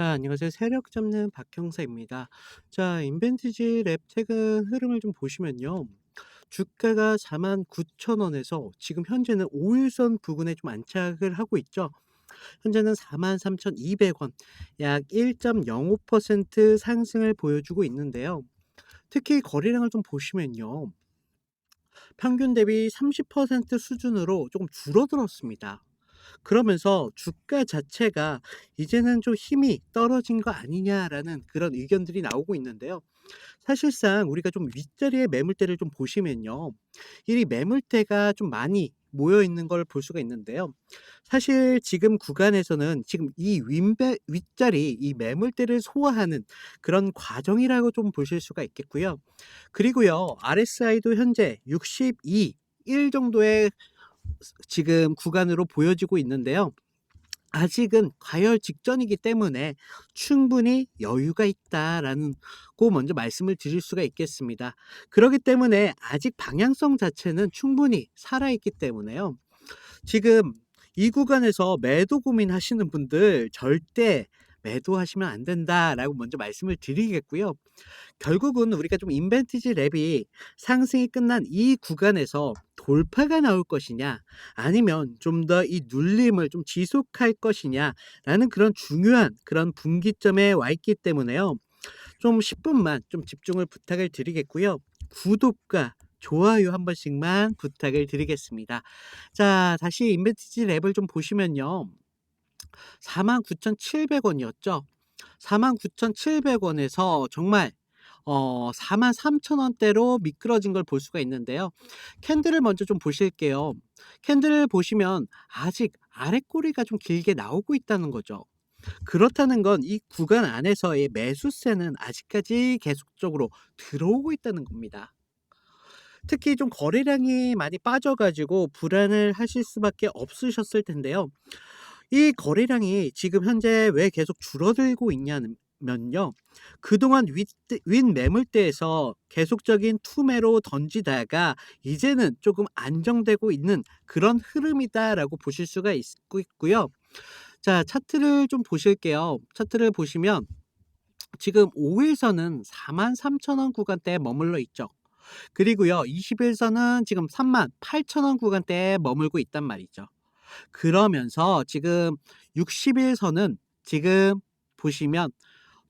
안녕하세요. 세력 잡는 박형사입니다. 인벤티지 랩 최근 흐름을 좀 보시면요. 주가가 49,000원에서 지금 현재는 5일선 부근에 좀 안착을 하고 있죠. 현재는 43,200원, 약 1.05% 상승을 보여주고 있는데요. 특히 거래량을 좀 보시면요. 평균 대비 30% 수준으로 조금 줄어들었습니다. 그러면서 주가 자체가 이제는 좀 힘이 떨어진 거 아니냐라는 그런 의견들이 나오고 있는데요. 사실상 우리가 좀 윗자리의 매물대를 좀 보시면요. 이 매물대가 좀 많이 모여 있는 걸 볼 수가 있는데요. 사실 지금 구간에서는 지금 이 윗자리 이 매물대를 소화하는 그런 과정이라고 좀 보실 수가 있겠고요. 그리고요. RSI도 현재 62, 1 정도의 지금 구간으로 보여지고 있는데요. 아직은 과열 직전이기 때문에 충분히 여유가 있다라는 고 먼저 말씀을 드릴 수가 있겠습니다. 그렇기 때문에 아직 방향성 자체는 충분히 살아있기 때문에요. 지금 이 구간에서 매도 고민하시는 분들 절대 매도하시면 안 된다라고 먼저 말씀을 드리겠고요. 결국은 우리가 좀 인벤티지 랩이 상승이 끝난 이 구간에서 돌파가 나올 것이냐 아니면 좀 더 이 눌림을 좀 지속할 것이냐라는 그런 중요한 그런 분기점에 와 있기 때문에요. 좀 10분만 좀 집중을 부탁을 드리겠고요. 구독과 좋아요 한 번씩만 부탁을 드리겠습니다. 다시 인벤티지 랩을 좀 보시면요. 49,700원이었죠. 49,700원에서 정말 43,000원대로 미끄러진 걸 볼 수가 있는데요. 캔들을 먼저 좀 보실게요. 캔들을 보시면 아직 아래 꼬리가 좀 길게 나오고 있다는 거죠. 그렇다는 건 이 구간 안에서의 매수세는 아직까지 계속적으로 들어오고 있다는 겁니다. 특히 좀 거래량이 많이 빠져 가지고 불안을 하실 수밖에 없으셨을 텐데요. 이 거래량이 지금 현재 왜 계속 줄어들고 있냐면요. 그동안 윗 매물대에서 계속적인 투매로 던지다가 이제는 조금 안정되고 있는 그런 흐름이다라고 보실 수가 있고요. 차트를 좀 보실게요. 차트를 보시면 지금 5일선은 43,000원 구간대에 머물러 있죠. 그리고요. 20일선은 지금 38,000원 구간대에 머물고 있단 말이죠. 그러면서 지금 60일선은 지금 보시면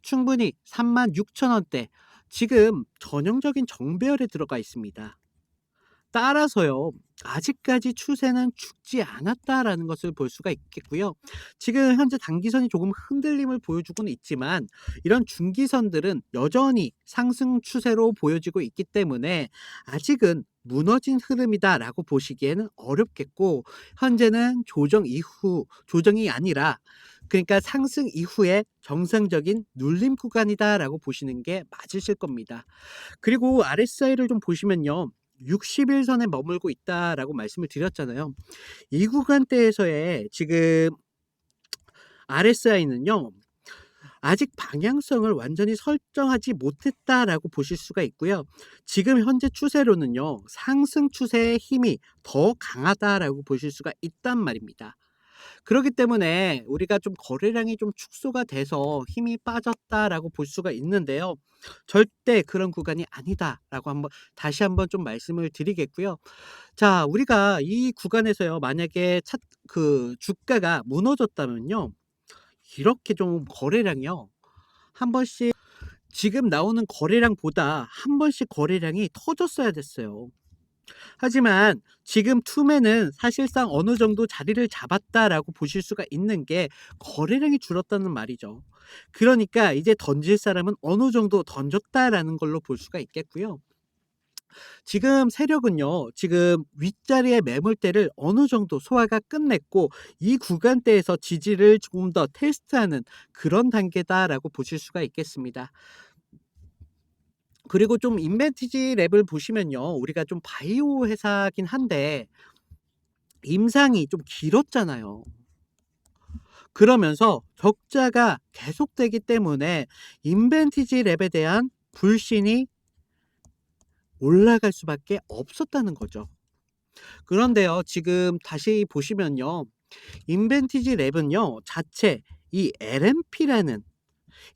충분히 36,000원대 지금 전형적인 정배열에 들어가 있습니다. 따라서요. 아직까지 추세는 죽지 않았다라는 것을 볼 수가 있겠고요. 지금 현재 단기선이 조금 흔들림을 보여주고는 있지만 이런 중기선들은 여전히 상승 추세로 보여지고 있기 때문에 아직은 무너진 흐름이다라고 보시기에는 어렵겠고 현재는 조정이 아니라 그러니까 상승 이후에 정상적인 눌림 구간이다라고 보시는 게 맞으실 겁니다. 그리고 RSI를 좀 보시면요. 60일선에 머물고 있다라고 말씀을 드렸잖아요. 이 구간대에서의 지금 RSI는요. 아직 방향성을 완전히 설정하지 못했다라고 보실 수가 있고요. 지금 현재 추세로는요. 상승 추세의 힘이 더 강하다라고 보실 수가 있단 말입니다. 그렇기 때문에 우리가 좀 거래량이 좀 축소가 돼서 힘이 빠졌다라고 볼 수가 있는데요. 절대 그런 구간이 아니다라고 다시 한번 좀 말씀을 드리겠고요. 우리가 이 구간에서요. 만약에 주가가 무너졌다면요. 이렇게 좀 거래량이요. 한 번씩 지금 나오는 거래량보다 한 번씩 거래량이 터졌어야 됐어요. 하지만 지금 투매는 사실상 어느 정도 자리를 잡았다라고 보실 수가 있는 게 거래량이 줄었다는 말이죠. 그러니까 이제 던질 사람은 어느 정도 던졌다라는 걸로 볼 수가 있겠고요. 지금 세력은요. 지금 윗자리의 매물대를 어느 정도 소화가 끝냈고 이 구간대에서 지지를 조금 더 테스트하는 그런 단계다라고 보실 수가 있겠습니다. 그리고 좀 인벤티지 랩을 보시면요. 우리가 좀 바이오 회사긴 한데 임상이 좀 길었잖아요. 그러면서 적자가 계속되기 때문에 인벤티지 랩에 대한 불신이 올라갈 수밖에 없었다는 거죠. 그런데요. 지금 다시 보시면요. 인벤티지 랩은요. 자체 이 LMP라는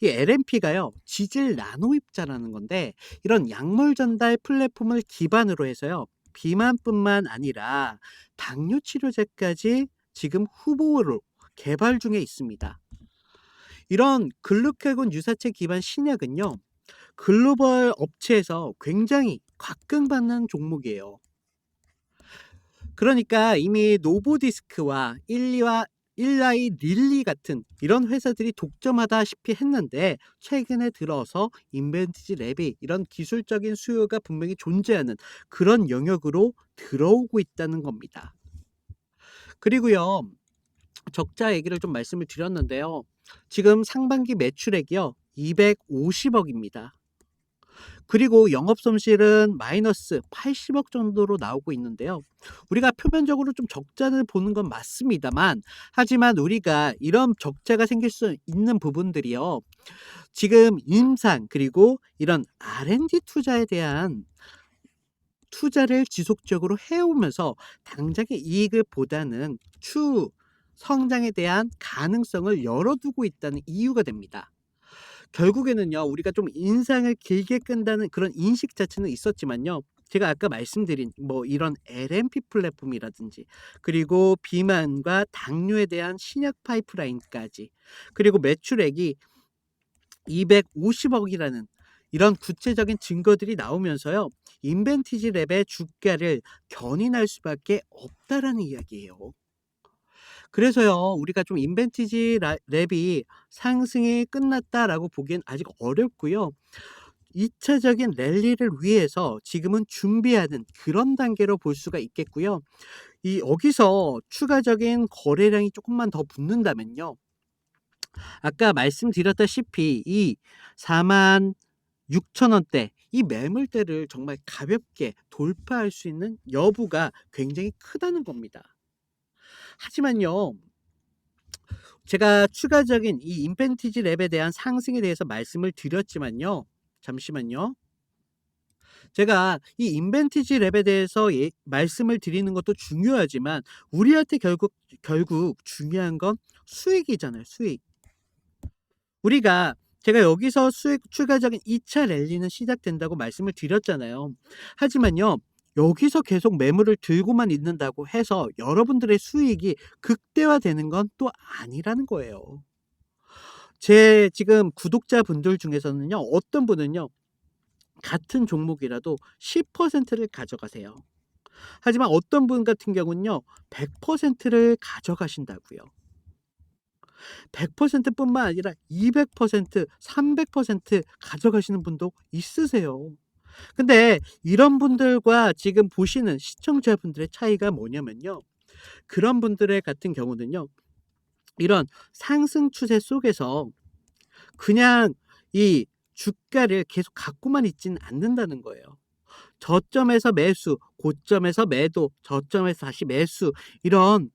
이 LNP가요, 지질 나노 입자라는 건데, 이런 약물 전달 플랫폼을 기반으로 해서요, 비만뿐만 아니라 당뇨 치료제까지 지금 후보로 개발 중에 있습니다. 이런 글루카곤 유사체 기반 신약은요, 글로벌 업체에서 굉장히 각광받는 종목이에요. 그러니까 이미 노보디스크와 일라이 릴리 같은 이런 회사들이 독점하다시피 했는데, 최근에 들어서 인벤티지 랩이 이런 기술적인 수요가 분명히 존재하는 그런 영역으로 들어오고 있다는 겁니다. 그리고요, 적자 얘기를 좀 말씀을 드렸는데요. 지금 상반기 매출액이요, 250억입니다. 그리고 영업 손실은 마이너스 80억 정도로 나오고 있는데요. 우리가 표면적으로 좀 적자를 보는 건 맞습니다만, 하지만 우리가 이런 적자가 생길 수 있는 부분들이요, 지금 임상 그리고 이런 R&D 투자에 대한 투자를 지속적으로 해오면서 당장의 이익을 보다는 추후 성장에 대한 가능성을 열어두고 있다는 이유가 됩니다. 결국에는요, 우리가 좀 인상을 길게 끈다는 그런 인식 자체는 있었지만요, 제가 아까 말씀드린 뭐 이런 LNP 플랫폼이라든지, 그리고 비만과 당뇨에 대한 신약 파이프라인까지, 그리고 매출액이 250억이라는 이런 구체적인 증거들이 나오면서요, 인벤티지 랩의 주가를 견인할 수밖에 없다라는 이야기예요. 그래서요, 우리가 좀 인벤티지 랩이 상승이 끝났다라고 보기엔 아직 어렵고요. 2차적인 랠리를 위해서 지금은 준비하는 그런 단계로 볼 수가 있겠고요. 이 여기서 추가적인 거래량이 조금만 더 붙는다면요, 아까 말씀드렸다시피 이 4만 6천 원대 이 매물대를 정말 가볍게 돌파할 수 있는 여부가 굉장히 크다는 겁니다. 하지만요, 제가 추가적인 이 인벤티지 랩에 대한 상승에 대해서 말씀을 드렸지만요. 잠시만요. 제가 이 인벤티지 랩에 대해서 말씀을 드리는 것도 중요하지만, 우리한테 결국 중요한 건 수익이잖아요, 수익. 우리가 제가 여기서 수익 추가적인 2차 랠리는 시작된다고 말씀을 드렸잖아요. 하지만요, 여기서 계속 매물을 들고만 있는다고 해서 여러분들의 수익이 극대화되는 건 또 아니라는 거예요. 제 지금 구독자분들 중에서는요, 어떤 분은요, 같은 종목이라도 10%를 가져가세요. 하지만 어떤 분 같은 경우는요, 100%를 가져가신다고요. 100% 뿐만 아니라 200%, 300% 가져가시는 분도 있으세요. 근데 이런 분들과 지금 보시는 시청자분들의 차이가 뭐냐면요, 그런 분들의 같은 경우는요, 이런 상승 추세 속에서 그냥 이 주가를 계속 갖고만 있지는 않는다는 거예요. 저점에서 매수, 고점에서 매도, 저점에서 다시 매수, 이런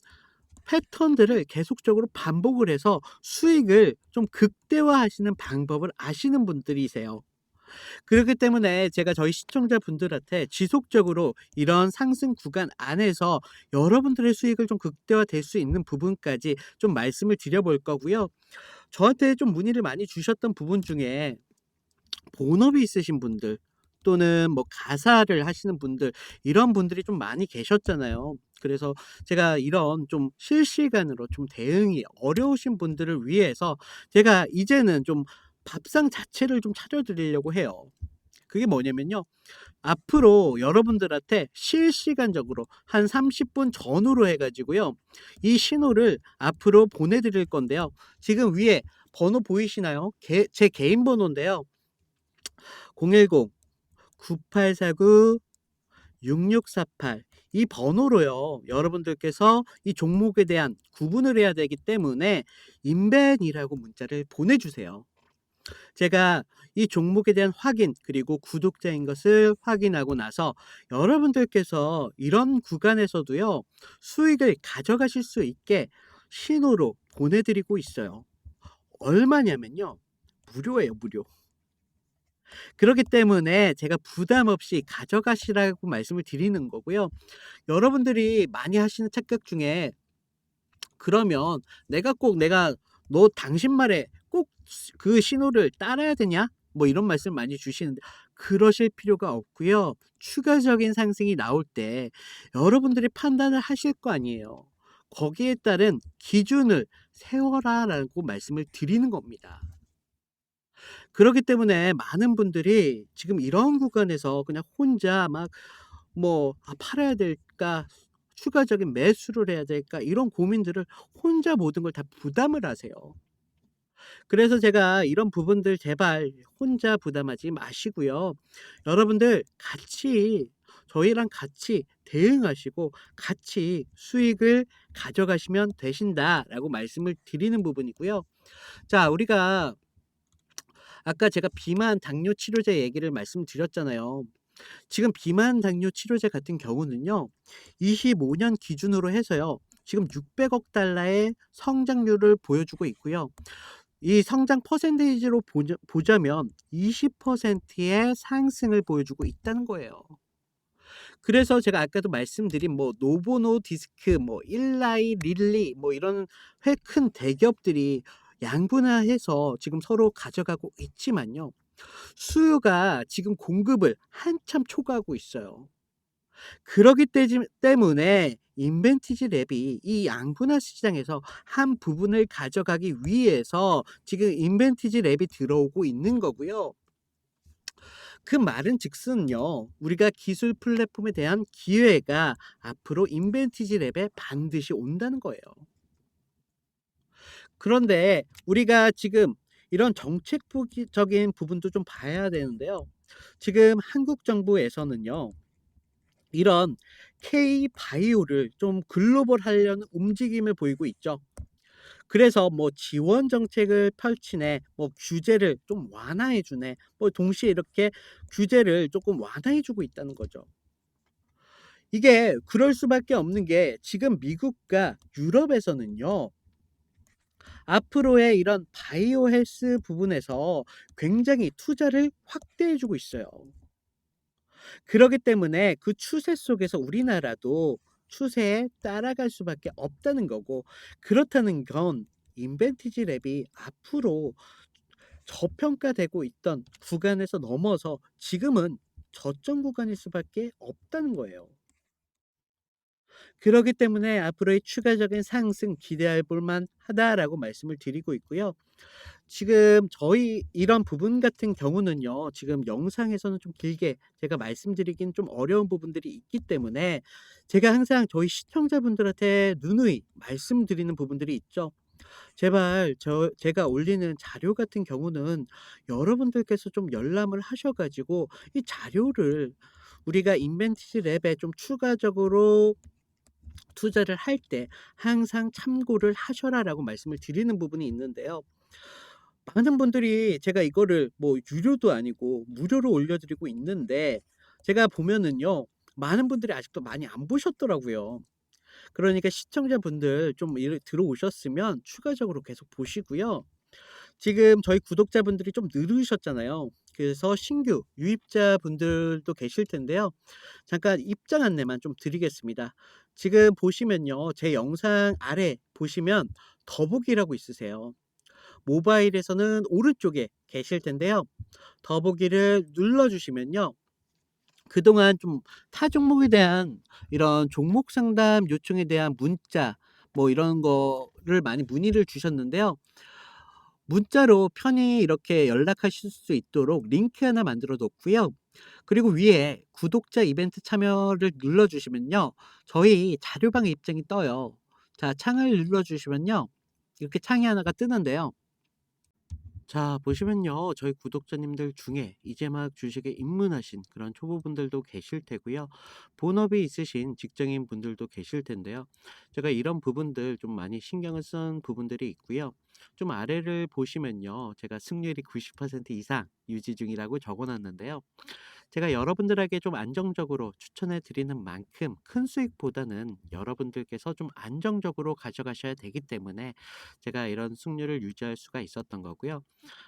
패턴들을 계속적으로 반복을 해서 수익을 좀 극대화하시는 방법을 아시는 분들이세요. 그렇기 때문에 제가 저희 시청자분들한테 지속적으로 이런 상승 구간 안에서 여러분들의 수익을 좀 극대화될 수 있는 부분까지 좀 말씀을 드려볼 거고요. 저한테 좀 문의를 많이 주셨던 부분 중에 본업이 있으신 분들, 또는 뭐 가사를 하시는 분들, 이런 분들이 좀 많이 계셨잖아요. 그래서 제가 이런 좀 실시간으로 좀 대응이 어려우신 분들을 위해서 제가 이제는 좀 밥상 자체를 좀 차려 드리려고 해요. 그게 뭐냐면요, 앞으로 여러분들한테 실시간적으로 한 30분 전후로 해 가지고요, 이 신호를 앞으로 보내 드릴 건데요. 지금 위에 번호 보이시나요? 제 개인 번호인데요. 010-9849-6648, 이 번호로요, 여러분들께서 이 종목에 대한 구분을 해야 되기 때문에 인벤이라고 문자를 보내주세요. 제가 이 종목에 대한 확인, 그리고 구독자인 것을 확인하고 나서 여러분들께서 이런 구간에서도요, 수익을 가져가실 수 있게 신호로 보내드리고 있어요. 얼마냐면요, 무료예요, 무료. 그렇기 때문에 제가 부담 없이 가져가시라고 말씀을 드리는 거고요. 여러분들이 많이 하시는 착각 중에, 그러면 내가 꼭 내가 너 당신 말에 꼭 그 신호를 따라야 되냐?" 뭐 이런 말씀 많이 주시는데 그러실 필요가 없고요. 추가적인 상승이 나올 때 여러분들이 판단을 하실 거 아니에요. 거기에 따른 기준을 세워라라고 말씀을 드리는 겁니다. 그렇기 때문에 많은 분들이 지금 이런 구간에서 그냥 혼자 막 뭐 '아 팔아야 될까? 추가적인 매수를 해야 될까?' 이런 고민들을 혼자 모든 걸 다 부담을 하세요. 그래서 제가 이런 부분들 제발 혼자 부담하지 마시고요. 여러분들 같이 저희랑 같이 대응하시고 같이 수익을 가져가시면 되신다라고 말씀을 드리는 부분이고요. 자, 우리가 아까 제가 비만 당뇨 치료제 얘기를 말씀드렸잖아요. 지금 비만 당뇨 치료제 같은 경우는요. 25년 기준으로 해서요. 지금 600억 달러의 성장률을 보여주고 있고요. 이 성장 퍼센테이지로 보자면 20%의 상승을 보여주고 있다는 거예요. 그래서 제가 아까도 말씀드린 뭐 노보노 디스크 뭐 일라이 릴리 뭐 이런 회 큰 대기업들이 양분화해서 지금 서로 가져가고 있지만요. 수요가 지금 공급을 한참 초과하고 있어요. 그러기 때문에 인벤티지 랩이 이 양분화 시장에서 한 부분을 가져가기 위해서 지금 인벤티지 랩이 들어오고 있는 거고요. 그 말은즉슨요. 우리가 기술 플랫폼에 대한 기회가 앞으로 인벤티지 랩에 반드시 온다는 거예요. 그런데 우리가 지금 이런 정책적인 부분도 좀 봐야 되는데요. 지금 한국 정부에서는요. 이런 K-바이오를 좀 글로벌하려는 움직임을 보이고 있죠. 그래서 뭐 지원 정책을 펼치네, 뭐 규제를 좀 완화해 주네, 뭐 동시에 이렇게 규제를 조금 완화해 주고 있다는 거죠. 이게 그럴 수밖에 없는 게 지금 미국과 유럽에서는요. 앞으로의 이런 바이오 헬스 부분에서 굉장히 투자를 확대해 주고 있어요. 그러기 때문에 그 추세 속에서 우리나라도 추세에 따라갈 수밖에 없다는 거고, 그렇다는 건 인벤티지 랩이 앞으로 저평가되고 있던 구간에서 넘어서 지금은 저점 구간일 수밖에 없다는 거예요. 그러기 때문에 앞으로의 추가적인 상승 기대해 볼 만하다라고 말씀을 드리고 있고요. 지금 저희 이런 부분 같은 경우는요. 지금 영상에서는 좀 길게 제가 말씀드리긴 좀 어려운 부분들이 있기 때문에 제가 항상 저희 시청자분들한테 누누이 말씀드리는 부분들이 있죠. 제발 제가 올리는 자료 같은 경우는 여러분들께서 좀 열람을 하셔 가지고 이 자료를 우리가 인벤티지 랩에 좀 추가적으로 투자를 할 때 항상 참고를 하셔라라고 말씀을 드리는 부분이 있는데요. 많은 분들이 제가 이거를 뭐 유료도 아니고 무료로 올려드리고 있는데 제가 보면은요. 많은 분들이 아직도 많이 안 보셨더라고요. 그러니까 시청자분들 좀 들어오셨으면 추가적으로 계속 보시고요. 지금 저희 구독자분들이 좀 늘으셨잖아요. 그래서 신규 유입자분들도 계실 텐데요. 잠깐 입장 안내만 좀 드리겠습니다. 지금 보시면요. 제 영상 아래 보시면 더보기라고 있으세요. 모바일에서는 오른쪽에 계실 텐데요. 더보기를 눌러주시면요. 그동안 좀 타 종목에 대한 이런 종목 상담 요청에 대한 문자 뭐 이런 거를 많이 문의를 주셨는데요. 문자로 편히 이렇게 연락하실 수 있도록 링크 하나 만들어 놓고요. 그리고 위에 구독자 이벤트 참여를 눌러주시면요. 저희 자료방의 입장이 떠요. 자, 창을 눌러주시면요. 이렇게 창이 하나가 뜨는데요. 자, 보시면요. 저희 구독자님들 중에 이제 막 주식에 입문하신 그런 초보분들도 계실 테고요. 본업이 있으신 직장인 분들도 계실 텐데요. 제가 이런 부분들 좀 많이 신경을 쓴 부분들이 있고요. 좀 아래를 보시면요. 제가 승률이 90% 이상 유지 중이라고 적어 놨는데요. 제가 여러분들에게 좀 안정적으로 추천해 드리는 만큼 큰 수익보다는 여러분들께서 좀 안정적으로 가져가셔야 되기 때문에 제가 이런 승률을 유지할 수가 있었던 거고요.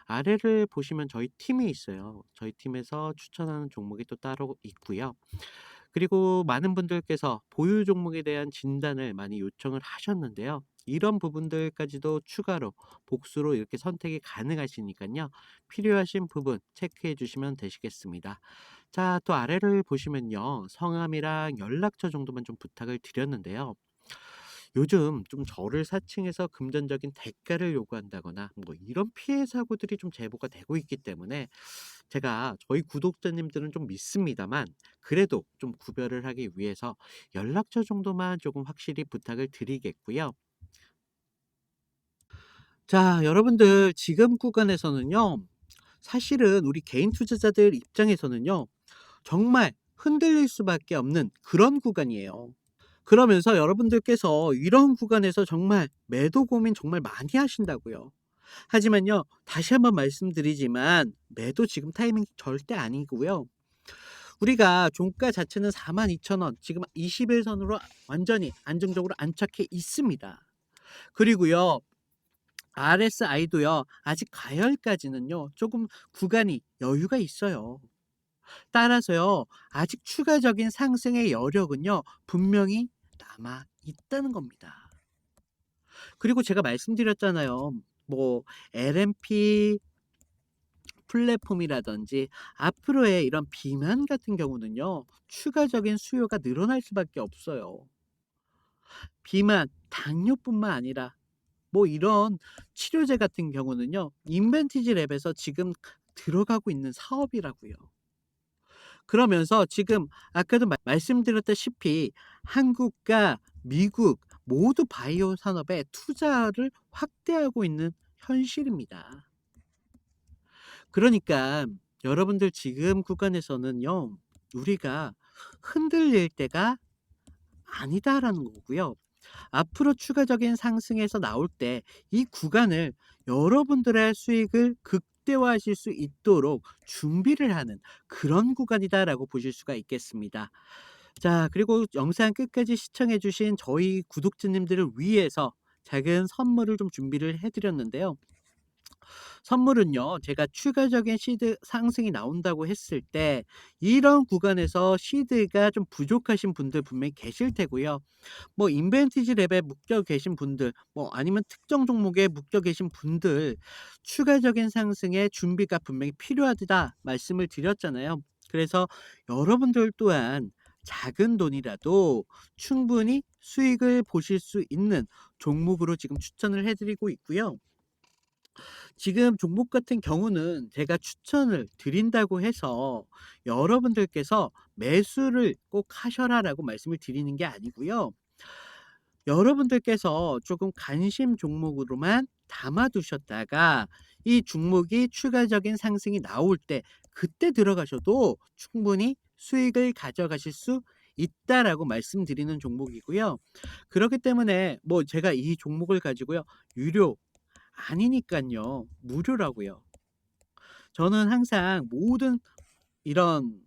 아래를 보시면 저희 팀이 있어요. 저희 팀에서 추천하는 종목이 또 따로 있고요. 그리고 많은 분들께서 보유 종목에 대한 진단을 많이 요청을 하셨는데요. 이런 부분들까지도 추가로 복수로 이렇게 선택이 가능하시니까요. 필요하신 부분 체크해 주시면 되시겠습니다. 자, 또 아래를 보시면요. 성함이랑 연락처 정도만 좀 부탁을 드렸는데요. 요즘 좀 저를 사칭해서 금전적인 대가를 요구한다거나 뭐 이런 피해 사고들이 좀 제보가 되고 있기 때문에 제가 저희 구독자님들은 좀 믿습니다만 그래도 좀 구별을 하기 위해서 연락처 정도만 조금 확실히 부탁을 드리겠고요. 자, 여러분들 지금 구간에서는요. 사실은 우리 개인 투자자들 입장에서는요. 정말 흔들릴 수밖에 없는 그런 구간이에요. 그러면서 여러분들께서 이런 구간에서 정말 매도 고민 정말 많이 하신다고요. 하지만요. 다시 한번 말씀드리지만 매도 지금 타이밍 절대 아니고요. 우리가 종가 자체는 42,000원 지금 21선으로 완전히 안정적으로 안착해 있습니다. 그리고요. RSI도요. 아직 가열까지는요. 조금 구간이 여유가 있어요. 따라서요. 아직 추가적인 상승의 여력은요. 분명히 남아 있다는 겁니다. 그리고 제가 말씀드렸잖아요. 뭐 LMP 플랫폼이라든지 앞으로의 이런 비만 같은 경우는요. 추가적인 수요가 늘어날 수밖에 없어요. 비만, 당뇨뿐만 아니라 뭐 이런 치료제 같은 경우는요. 인벤티지 랩에서 지금 들어가고 있는 사업이라고요. 그러면서 지금 아까도 말씀드렸다시피 한국과 미국 모두 바이오 산업에 투자를 확대하고 있는 현실입니다. 그러니까 여러분들 지금 구간에서는요. 우리가 흔들릴 때가 아니다라는 거고요. 앞으로 추가적인 상승에서 나올 때 이 구간을 여러분들의 수익을 극대화하실 수 있도록 준비를 하는 그런 구간이다라고 보실 수가 있겠습니다. 자, 그리고 영상 끝까지 시청해 주신 저희 구독자님들을 위해서 작은 선물을 좀 준비를 해 드렸는데요. 선물은요. 제가 추가적인 시드 상승이 나온다고 했을 때 이런 구간에서 시드가 좀 부족하신 분들 분명히 계실 테고요. 뭐 인벤티지 랩에 묶여 계신 분들 뭐 아니면 특정 종목에 묶여 계신 분들 추가적인 상승의 준비가 분명히 필요하다 말씀을 드렸잖아요. 그래서 여러분들 또한 작은 돈이라도 충분히 수익을 보실 수 있는 종목으로 지금 추천을 해드리고 있고요. 지금 종목 같은 경우는 제가 추천을 드린다고 해서 여러분들께서 매수를 꼭 하셔라라고 말씀을 드리는 게 아니고요. 여러분들께서 조금 관심 종목으로만 담아 두셨다가 이 종목이 추가적인 상승이 나올 때 그때 들어가셔도 충분히 수익을 가져가실 수 있다라고 말씀드리는 종목이고요. 그렇기 때문에 뭐 제가 이 종목을 가지고요. 유료 아니니깐요. 무료라고요. 저는 항상 이런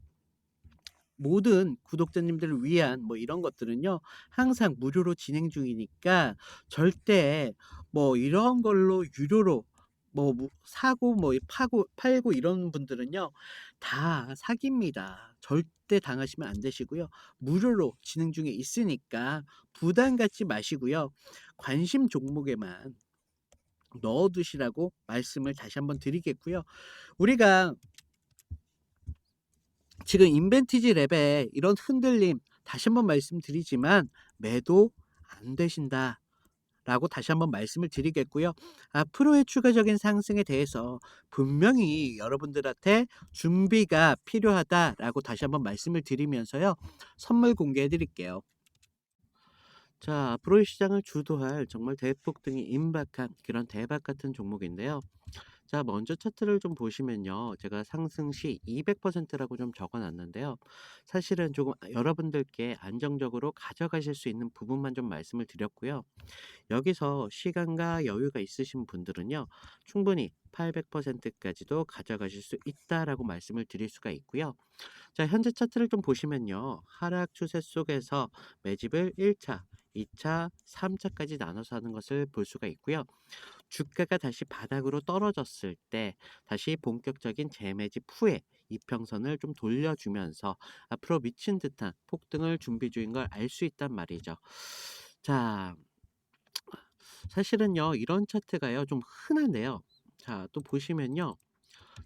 모든 구독자님들을 위한 뭐 이런 것들은요. 항상 무료로 진행 중이니까 절대 뭐 이런 걸로 유료로 뭐 사고 뭐 파고 팔고 이런 분들은요. 다 사기입니다. 절대 당하시면 안 되시고요. 무료로 진행 중에 있으니까 부담 갖지 마시고요. 관심 종목에만 넣어 두시라고 말씀을 다시 한번 드리겠고요. 우리가 지금 인벤티지 랩에 이런 흔들림 다시 한번 말씀드리지만 매도 안 되신다라고 다시 한번 말씀을 드리겠고요. 앞으로의 추가적인 상승에 대해서 분명히 여러분들한테 준비가 필요하다라고 다시 한번 말씀을 드리면서요. 선물 공개해 드릴게요. 자, 앞으로의 시장을 주도할 정말 대폭등이 임박한 그런 대박 같은 종목인데요. 자, 먼저 차트를 좀 보시면요. 제가 상승 시 200%라고 좀 적어 놨는데요. 사실은 조금 여러분들께 안정적으로 가져가실 수 있는 부분만 좀 말씀을 드렸고요. 여기서 시간과 여유가 있으신 분들은요. 충분히 800%까지도 가져가실 수 있다라고 말씀을 드릴 수가 있고요. 자, 현재 차트를 좀 보시면요. 하락 추세 속에서 매집을 1차, 2 차, 3 차까지 나눠서 하는 것을 볼 수가 있고요. 주가가 다시 바닥으로 떨어졌을 때 다시 본격적인 재매집 후에 이평선을 좀 돌려주면서 앞으로 미친 듯한 폭등을 준비 중인 걸 알 수 있단 말이죠. 자, 사실은요, 이런 차트가요, 좀 흔한데요. 자, 또 보시면요.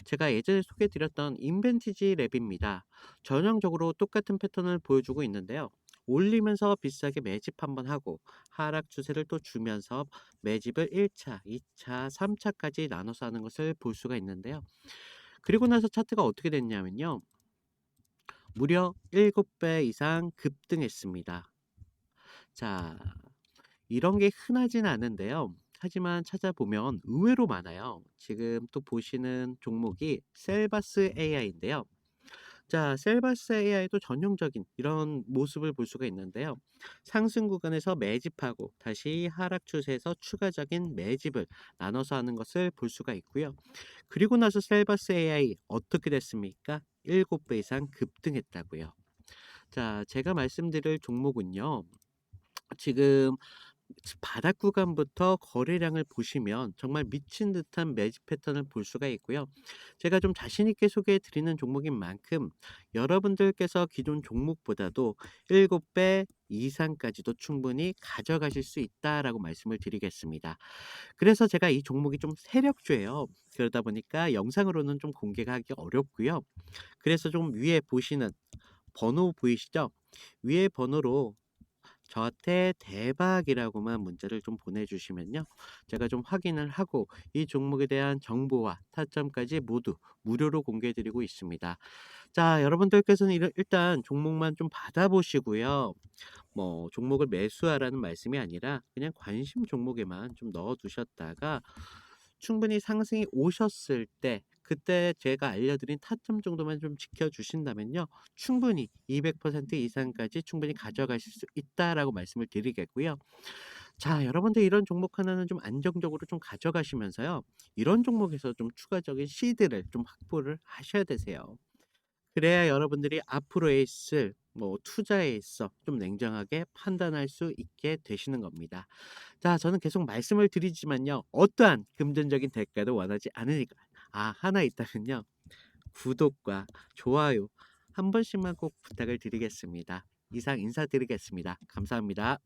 제가 예전에 소개해 드렸던 인벤티지 랩입니다. 전형적으로 똑같은 패턴을 보여주고 있는데요. 올리면서 비싸게 매집 한번 하고 하락 추세를 또 주면서 매집을 1 차, 2 차, 3 차까지 나눠서 하는 것을 볼 수가 있는데요. 그리고 나서 차트가 어떻게 됐냐면요. 무려 7배 이상 급등했습니다. 자, 이런 게 흔하진 않은데요. 하지만 찾아보면 의외로 많아요. 지금 또 보시는 종목이 셀바스 AI인데요. 자, 셀바스 AI도 전형적인 이런 모습을 볼 수가 있는데요. 상승 구간에서 매집하고 다시 하락 추세에서 추가적인 매집을 나눠서 하는 것을 볼 수가 있고요. 그리고 나서 셀바스 AI 어떻게 됐습니까? 7배 이상 급등했다고요. 자, 제가 말씀드릴 종목은요. 지금 바닥 구간부터 거래량을 보시면 정말 미친 듯한 매집 패턴을 볼 수가 있고요. 제가 좀 자신 있게 소개해 드리는 종목인 만큼 여러분들께서 기존 종목보다도 7배 이상까지도 충분히 가져가실 수 있다라고 말씀을 드리겠습니다. 그래서 제가 이 종목이 좀 세력주예요. 그러다 보니까 영상으로는 좀 공개가 하기 어렵고요. 그래서 좀 위에 보시는 번호 보이시죠? 위에 번호로 저한테 "대박이라고만 문자를 좀 보내주시면요. 제가 좀 확인을 하고 이 종목에 대한 정보와 타점까지 모두 무료로 공개해 드리고 있습니다. 자, 여러분들께서는 일단 종목만 좀 받아보시고요. 뭐 종목을 매수하라는 말씀이 아니라 그냥 관심 종목에만 좀 넣어 두셨다가 충분히 상승이 오셨을 때 그때 제가 알려드린 타점 정도만 좀 지켜주신다면요. 충분히 200% 이상까지 충분히 가져가실 수 있다라고 말씀을 드리겠고요. 자, 여러분들 이런 종목 하나는 좀 안정적으로 좀 가져가시면서요. 이런 종목에서 좀 추가적인 시드를 좀 확보를 하셔야 되세요. 그래야 여러분들이 앞으로에 있을 뭐 투자에 있어 좀 냉정하게 판단할 수 있게 되시는 겁니다. 자, 저는 계속 말씀을 드리지만요. 어떠한 금전적인 대가도 원하지 않으니까. 하나 있다면요. 구독과 좋아요 한 번씩만 꼭 부탁을 드리겠습니다. 이상 인사드리겠습니다. 감사합니다.